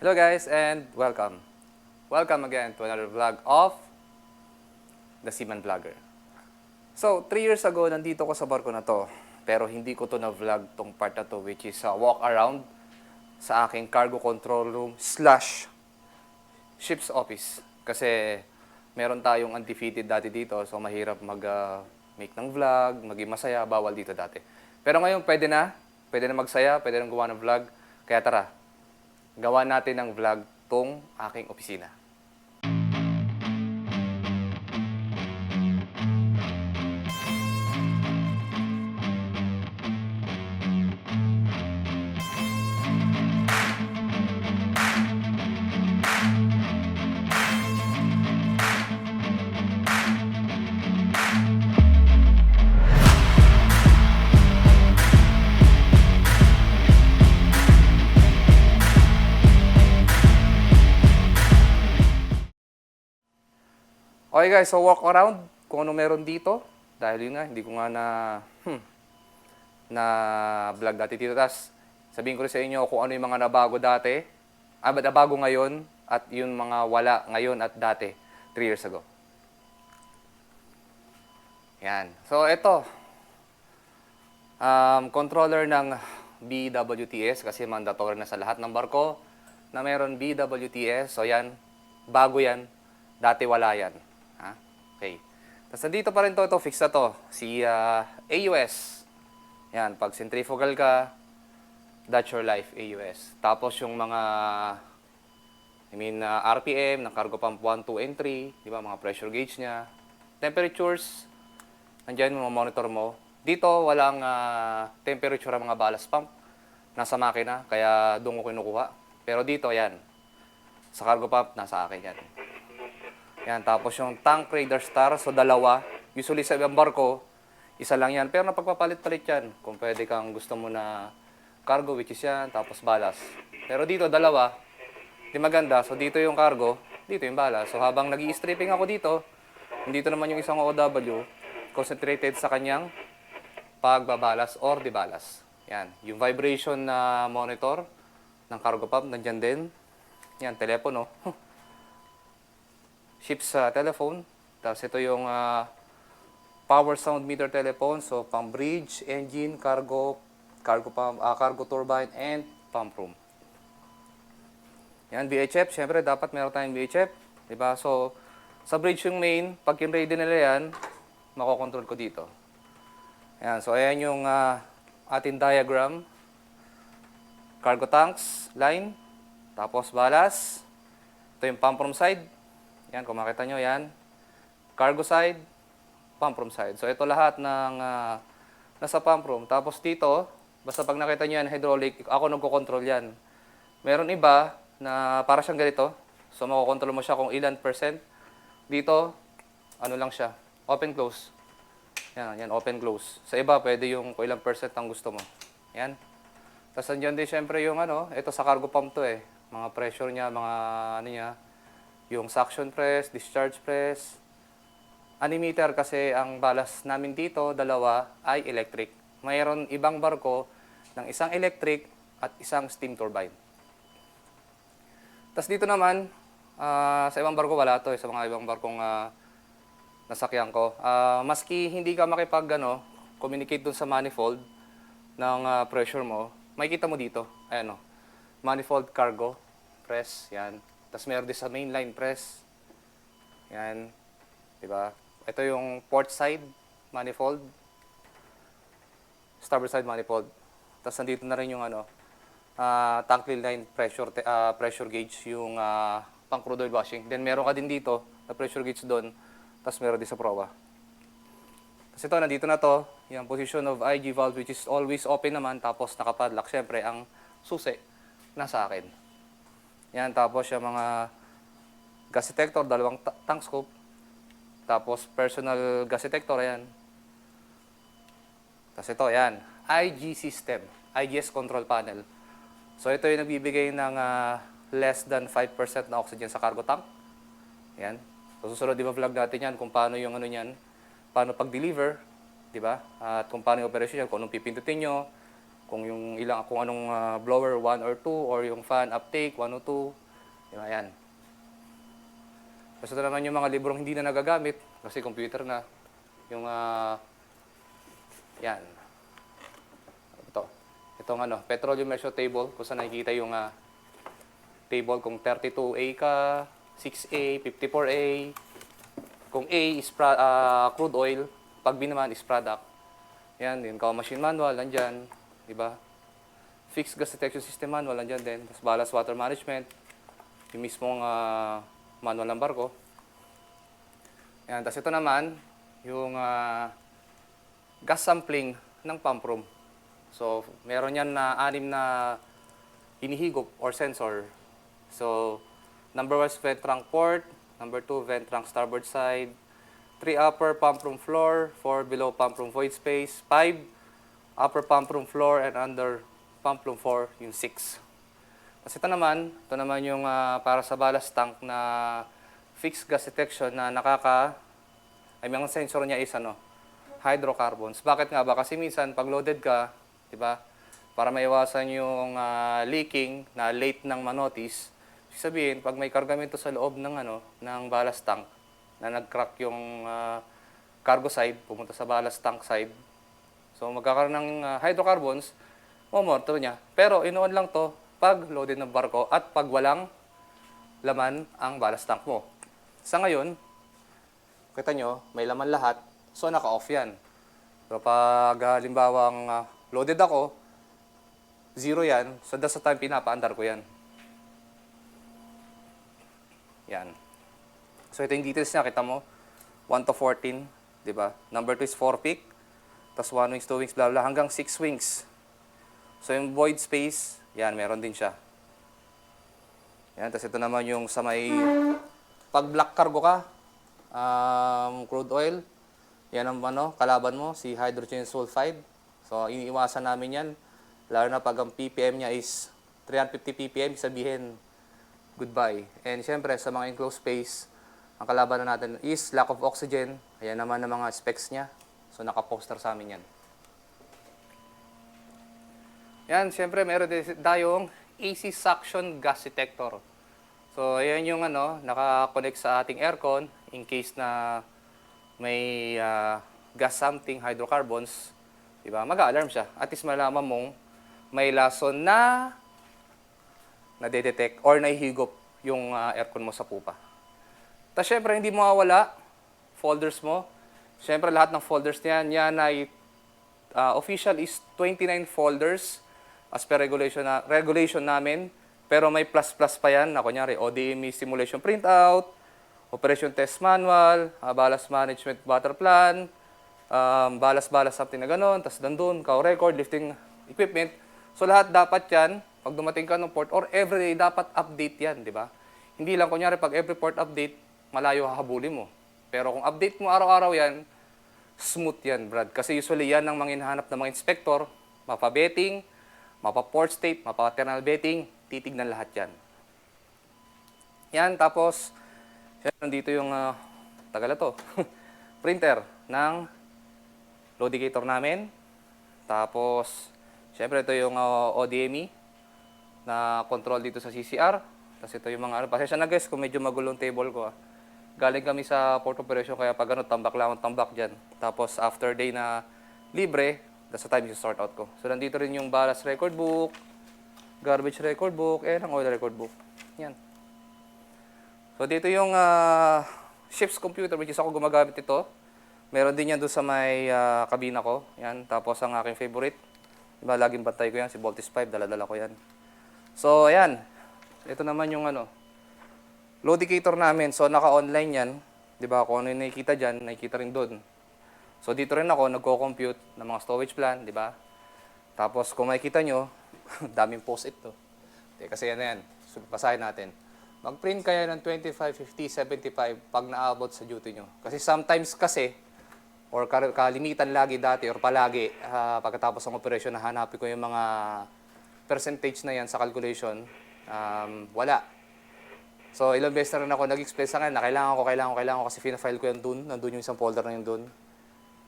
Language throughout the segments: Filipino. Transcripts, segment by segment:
Hello guys and welcome. Welcome again to another vlog of The Seaman Vlogger. So, 3 years ago, nandito ko sa barko na to. Pero hindi ko to na-vlog tong part na to, which is walk around sa aking cargo control room slash ship's office. Kasi meron tayong undefeated dati dito, so mahirap mag-make ng vlog, maging masaya, bawal dito dati. Pero ngayon pwede na magsaya, pwede na gawa ng vlog. Kaya tara, gawa natin ng vlog tong aking opisina. Okay guys, so walk around kung ano meron dito. Dahil yun nga, hindi ko nga na vlog dati dito. Tapos sabihin ko rin sa inyo kung ano yung mga nabago dati, nabago ngayon, at yung mga wala ngayon at dati, 3 years ago. Yan. So ito, controller ng BWTS kasi mandatory na sa lahat ng barko na meron BWTS. So yan, bago yan, dati wala yan. Okay. Tapos nandito pa rin to, fix na to. Si AUS. Yan, pag centrifugal ka, that's your life, AUS. Tapos yung mga, RPM, ng cargo pump 1, 2, and 3, di ba, mga pressure gauge niya. Temperatures, nandiyan mo, monitor mo. Dito, walang temperature ang mga ballast pump. Nasa makina, kaya doon ko kinukuha. Pero dito, yan. Sa cargo pump, nasa akin yan. Yan, tapos yung tank radar star, so dalawa. Usually sa ibang barko, isa lang yan. Pero napagpapalit-palit yan. Kung pwede kang gusto mo na cargo, which is yan, tapos ballast. Pero dito, dalawa. Di maganda. So dito yung cargo, dito yung ballast. So habang nag-i-stripping ako dito, dito naman yung isang OW, concentrated sa kanyang pagbabalas or dibalas. Yan, yung vibration na monitor ng cargo pump, nandyan din. Yan, telepono. Ship's telephone. Tapos ito yung power sound meter telephone. So pump bridge, engine, cargo pump, cargo turbine, and pump room. Yan, VHF. Siyempre, dapat meron tayong VHF. Diba? So, sa bridge yung main, pag in-ready nila yan, makokontrol ko dito. Yan. So, ayan yung ating diagram. Cargo tanks, line. Tapos, ballast. Ito yung pump room side. Yan, kung makita nyo, yan. Cargo side, pump room side. So, ito lahat ng nasa pump room. Tapos dito, basta pag nakita nyo yan, hydraulic, ako nagko-control yan. Meron iba na para siyang ganito. So, makokontrol mo siya kung ilan %. Dito, ano lang siya, open close. Yan, open close. Sa iba, pwede yung kung ilang % ang gusto mo. Yan. Tapos andyan din syempre yung ito sa cargo pump to eh. Mga pressure niya, mga niya, yung suction press, discharge press. Animeter kasi ang ballast namin dito, dalawa, ay electric. Mayroon ibang barko ng isang electric at isang steam turbine. Tapos dito naman, sa ibang barko wala to, sa mga ibang barkong nasakyan ko. Maski hindi ka communicate dun sa manifold ng pressure mo, makikita mo dito, ayan manifold cargo press, yan. Tapos meron din sa mainline press. Yan. Diba? Ito yung port side manifold. Starboard side manifold. Tapos nandito na rin yung tank line pressure gauge, yung pang crude oil washing. Then meron ka din dito na pressure gauge doon. Tapos meron din sa proa. Tapos ito, nandito na to, yung position of IG valve which is always open naman. Tapos nakapadlock. Siyempre, ang susi nasa akin. Yan, tapos yung mga gas detector, dalawang tank scope. Tapos personal gas detector, ayan. Tapos ito, yan. IG system, IGS control panel. So ito yung nagbibigay ng less than 5% na oxygen sa cargo tank. Yan. So susunod, di ba vlog natin yan kung paano yung paano pag-deliver, di ba? At kung paano yung operation yan, kung anong pipindutin nyo, kung yung ilang, kung anong blower 1 or 2, or yung fan uptake 1 o 2. Diba, yan. Tapos ito naman yung mga librong hindi na nagagamit kasi computer na. Yung, yan. Ito. Itong petroleum measure table, kung saan nakikita yung table kung 32A ka, 6A, 54A. Kung A is crude oil, pag B naman is product. Yan, yung machine manual, nandyan. Diba? Fixed gas detection system manual, nandyan din. Tapos ballast water management. Yung mismong manual ng barko. Yan, tapos ito naman, yung gas sampling ng pump room. So, meron yan na 6 na hinihigop or sensor. So, number 1 is vent trunk port, number 2 vent trunk starboard side, 3 upper pump room floor, 4 below pump room void space, 5 upper pump room floor, and under pump room floor, yung 6. Kasi ito naman yung para sa ballast tank na fixed gas detection na ang sensor niya is hydrocarbons. Bakit nga ba? Kasi minsan pag loaded ka, 'di ba? Para maiwasan yung leaking na late ng manotice. Sabihin, pag may kargamento sa loob ng ballast tank na nag-crack yung cargo side, pumunta sa ballast tank side. So magkakaroon ng hydrocarbons, momorto niya. Pero inoon lang to pag loaded ng barko at pag walang laman ang ballast tank mo. Sa ngayon, kita nyo, may laman lahat, so naka-off yan. So pag halimbawang loaded ako, 0 yan, so that's the time pinapaandar ko yan. Yan. So ito yung details niya, kita mo, 1 to 14, di ba? Number 2 is 4 peak, tapos 1 wings, 2 wings, blah, blah, hanggang 6 wings. So yung void space, yan, meron din siya. Yan, tapos ito naman yung sa may, pag black cargo ka, crude oil, yan ang kalaban mo, si hydrogen sulfide. So iniiwasan namin yan, lalo na pag ang ppm niya is 350 ppm, sabihin, goodbye. And syempre, sa mga enclosed space, ang kalaban na natin is lack of oxygen. Ayan naman ang mga specs niya. So naka-poster sa amin yan. Yan, syempre meron din tayong AC suction gas detector. So ayan yung naka-connect sa ating aircon in case na may gas something hydrocarbons, diba? Mag-alarm siya. At least malaman mong may lason na nadedetect or nahihigop yung aircon mo sa pupa. Tapos syempre hindi mawawala folders mo. Syempre lahat ng folders niyan, yan ay official is 29 folders as per regulation namin. Pero may plus pa yan na kunyari ODME simulation printout, operation test manual, ballast management water plan, ballast something na gano'n, tapos nandun, record, lifting equipment. So lahat dapat yan, pag dumating ka ng port or everyday dapat update yan, di ba? Hindi lang kunyari pag every port update, malayo hahabulin mo. Pero kung update mo araw-araw yan, smooth yan, Brad. Kasi usually yan ang mga hinahanap ng mga inspector, mapa-betting, mapa-port state, mapa-terminal betting, titignan lahat yan. Yan, tapos, yan, nandito yung, tagal na to, printer ng loadicator namin. Tapos, syempre ito yung ODME na control dito sa CCR. Tapos ito yung mga, pasensya na guys kung medyo magulong table ko. Galing kami sa port operation kaya pag tambak lang akong tambak dyan. Tapos after day na libre, that's the time you sort out ko. So nandito rin yung ballast record book, garbage record book, and ang oil record book. Yan. So dito yung ship's computer which is ako gumagamit ito. Meron din yan doon sa may kabina ko. Yan. Tapos ang aking favorite, diba, laging bantay ko yan, si Voltis 5, dala-dala ko yan. So ayan, ito naman yung loadicator namin. So naka-online yan, diba, kung ano yung nakikita dyan, nakikita rin doon. So dito rin ako nagko-compute ng mga storage plan, diba? Tapos kung makikita nyo, daming post-it to. Kasi yan. So, basahin natin. Mag-print kayo ng 25, 50, 75 pag naabot sa duty nyo. Kasi sometimes kasi, or kalimitan lagi dati or palagi, pagkatapos ng operation, nahanapin ko yung mga percentage na yan sa calculation, wala. So ilang beses na rin ako nag-explain sa akin na kailangan ko kasi fina-file ko yan dun, nandun yung isang folder na yun dun.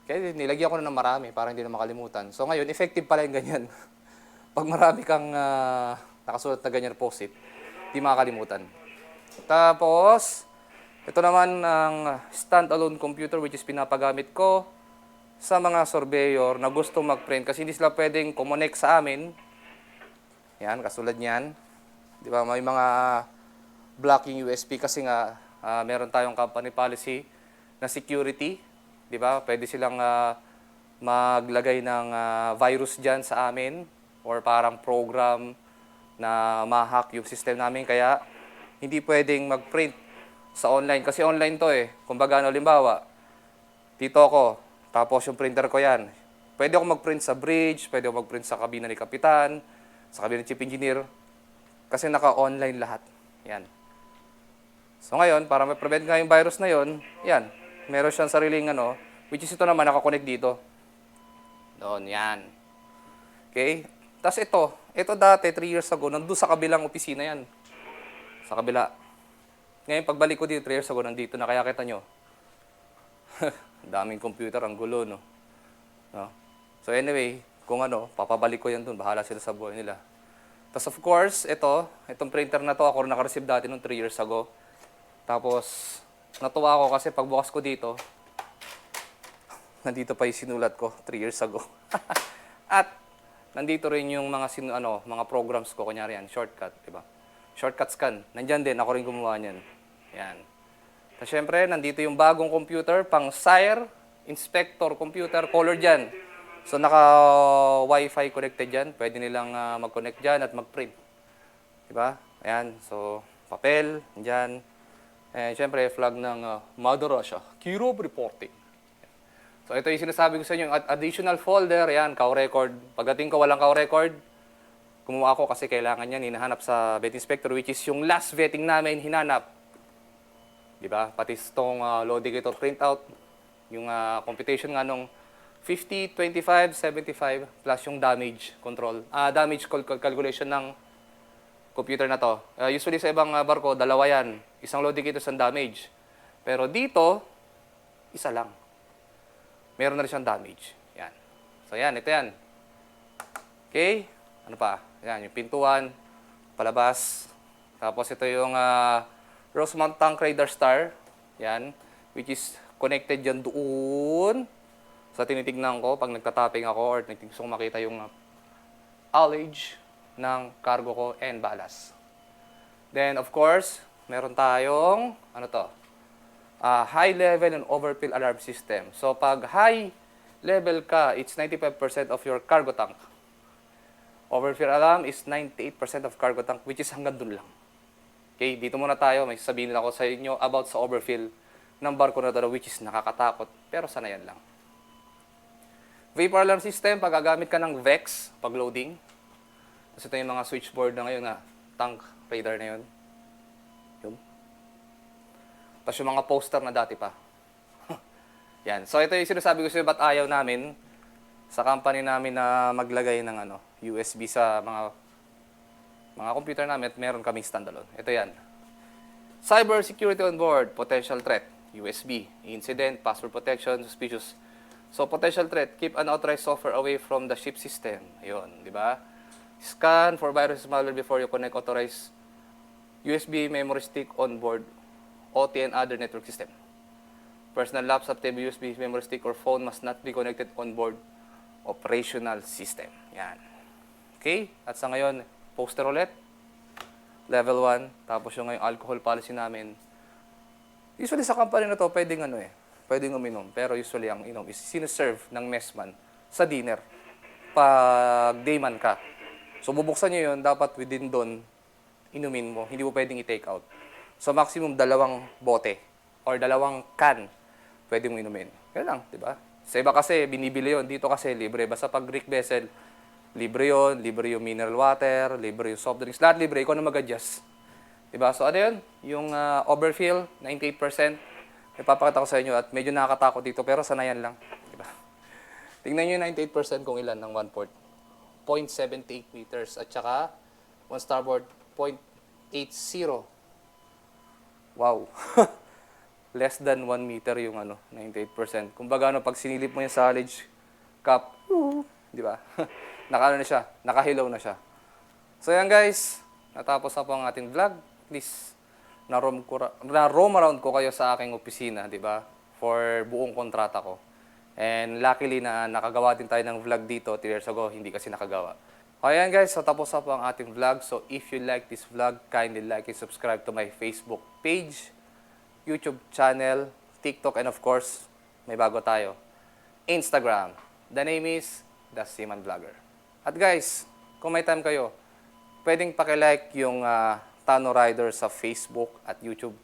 Kaya nilagyan ko na ng marami para hindi na makalimutan. So ngayon, effective pala yung ganyan. Pag marami kang nakasulat na ganyan post-it, di makakalimutan. Tapos, ito naman ang standalone computer which is pinapagamit ko sa mga surveyor na gusto mag-print kasi hindi sila pwedeng kumonek sa amin. Yan, kasulad niyan. Di ba, may mga blocking USB kasi nga meron tayong company policy na security. Di ba, pwede silang maglagay ng virus dyan sa amin or parang program na ma-hack yung system namin. Kaya hindi pwedeng mag-print sa online. Kasi online to eh. Kumbaga, halimbawa, dito ako, tapos yung printer ko yan. Pwede ako mag-print sa bridge, pwede ako mag-print sa kabina ni Kapitan, sa kabina ni Chief Engineer. Kasi naka-online lahat. Yan. So ngayon, para ma-prevent nga yung virus na yon, yan. Meron siyang sariling which is ito naman nakakonect dito. Doon, yan. Okay? Tapos ito dati, 3 years ago, nandun sa kabilang opisina yan. Sa kabila. Ngayon, pagbalik ko dito, 3 years ago, nandito na, kaya kita nyo. Daming computer, ang gulo, no? So anyway, kung papabalik ko yan dun, bahala sila sa buhay nila. Tapos of course, itong printer na to, ako rin naka-receive dati nung 3 years ago. Tapos, natuwa ako kasi pagbukas ko dito, nandito pa yung sinulat ko 3 years ago. At nandito rin yung mga mga programs ko, kunyari yan, shortcut, di ba? Shortcut scan. Nandiyan din, ako rin gumawa niyan. Yan. Tapos syempre, nandito yung bagong computer, pang SIRE, inspector computer, color dyan. So naka-Wi-Fi connected dyan. Pwede nilang mag-connect dyan at mag-print. Di ba? Ayan. So, papel, dyan. And syempre, flag ng Mother Russia, Kirov reporting. So ito yung sinasabi ko sa inyo, additional folder, yan, cow record. Pagdating ko walang cow record, kumuha ako kasi kailangan yan, hinahanap sa vet inspector, which is yung last vetting namin, hinanap. Diba? Pati itong load indicator printout, yung computation nga nung 50, 25, 75, plus yung damage control, damage calculation ng computer na to. Usually sa ibang barko, dalawa yan. Isang load indicator, isang damage. Pero dito, isa lang. Meron na rin siyang damage. Yan. So yan, ito yan. Okay? Ano pa? Yan, yung pintuan, palabas. Tapos ito yung Rosemount Tank Radar Star. Yan. Which is connected dyan doon. Sa tinitignan ko, pag nagtatapping ako or gusto kong makita yung haulage ng cargo ko and ballast. Then, of course, meron tayong, high level and overfill alarm system. So, pag high level ka, it's 95% of your cargo tank. Overfill alarm is 98% of cargo tank, which is hanggang dun lang. Okay, dito muna tayo. May sasabihin ako sa inyo about sa overfill ng barko na ito, which is nakakatakot, pero sanayan lang. Vapor alarm system, pag gagamit ka ng VEX, pag loading. Tapos ito yung mga switchboard na ngayon na tank radar na yun. Tapos yung mga poster na dati pa. Yan. So ito yung sinasabi ko sa ba't ayaw namin sa company namin na maglagay ng USB sa mga computer namin at meron kaming standalone. Ito yan. Cyber security on board, potential threat, USB, incident, password protection, suspicious. So potential threat, keep unauthorized software away from the ship system. Ayun, di ba? Scan for virus malware before you connect authorized USB memory stick on board OT and other network system. Personal laptop, TV, USB, memory stick, or phone must not be connected on board operational system. Yan. Okay? At sa ngayon, poster ulit. Level 1. Tapos yung ngayong alcohol policy namin. Usually sa company na to, pwedeng pwedeng uminom. Pero usually ang inom is sineserve ng messman sa dinner. Pag dayman ka. So bubuksan nyo yun, dapat within doon, inumin mo. Hindi mo pwedeng i-take out. So, maximum 2 bote or 2 can pwede mong inumin. Yan lang, di ba? Sa iba kasi, binibili yon. Dito kasi, libre. Basta pag Greek vessel, libre yon. Libre yung mineral water, libre yung soft drinks. Lahat libre. Ikaw na mag-adjust. Di ba? So, ano yun? Yung overfill, 98%. Ipapakita ko sa inyo at medyo nakakatakot dito pero sanayan lang. Di ba? Tingnan nyo yung 98% kung ilan ng 1 port. 0.78 meters at saka 1 starboard, 0.80. Wow. Less than 1 meter yung 98%. Kumbaga pag sinilip mo yung sa haulage cup, di ba? naka na siya, nakahilaw na siya. So yan guys, natapos na po ang ating vlog. At least, na-roam around ko kayo sa aking opisina, di ba? For buong kontrata ko. And luckily na nakagawa din tayo ng vlog dito 3 years ago, hindi kasi nakagawa. Ayan guys, so tapos na po ang ating vlog. So if you like this vlog, kindly like and subscribe to my Facebook page, YouTube channel, TikTok, and of course, may bago tayo, Instagram. The name is The Seaman Vlogger. At guys, kung may time kayo, pwedeng pakilike yung Tano Rider sa Facebook at YouTube.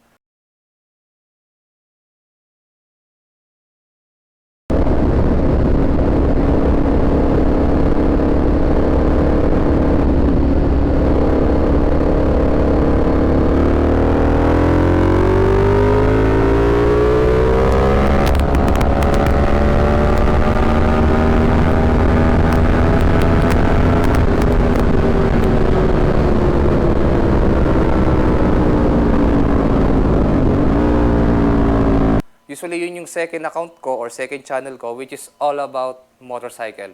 Usually, yun yung second account ko or second channel ko, which is all about motorcycle.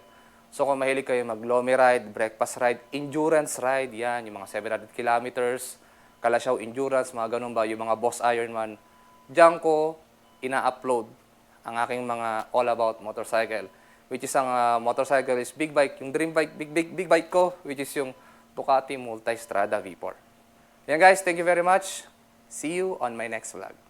So, kung mahilig kayo mag-lomi ride, breakfast ride, endurance ride, yan, yung mga 700 kilometers, Kalasyaw endurance, mga ganun ba, yung mga Boss Ironman, diyan ko ina-upload ang aking mga all about motorcycle. Which is ang motorcycle is big bike, yung dream bike, big bike ko, which is yung Ducati Multistrada V4. Yan guys, thank you very much. See you on my next vlog.